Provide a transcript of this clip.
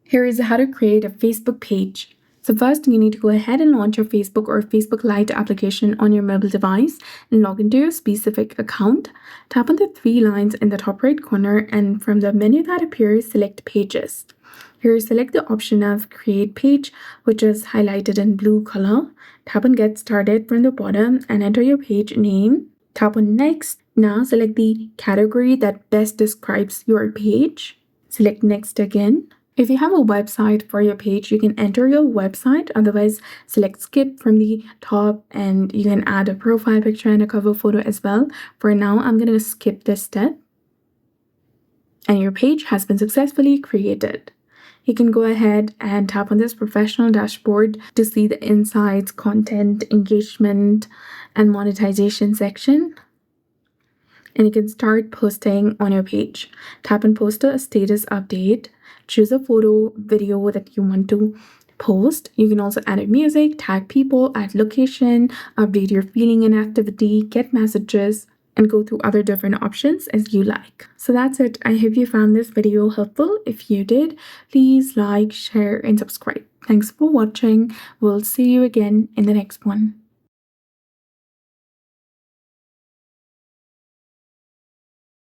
Here is how to create a Facebook page. So first, you need to go ahead and launch your Facebook or Facebook Lite application on your mobile device and log into your specific account. Tap on the three lines in the top right corner, and from the menu that appears, select Pages. Here, select the option of Create Page, which is highlighted in blue color. Tap on Get Started from the bottom and enter your page name. Tap on Next. Now select the category that best describes your page. Select Next again. If you have a website for your page, you can enter your website. Otherwise, select Skip from the top and you can add a profile picture and a cover photo as well. For now, I'm going to skip this step. And your page has been successfully created. You can go ahead and tap on this professional dashboard to see the insights, content, engagement, and monetization section. And you can start posting on your page. Tap on Post a status update. Choose a photo, video that you want to post. You can also add music, tag people, add location, update your feeling and activity, get messages, and go through other different options as you like. So that's it. I hope you found this video helpful. If you did, please like, share, and subscribe. Thanks for watching. We'll see you again in the next one.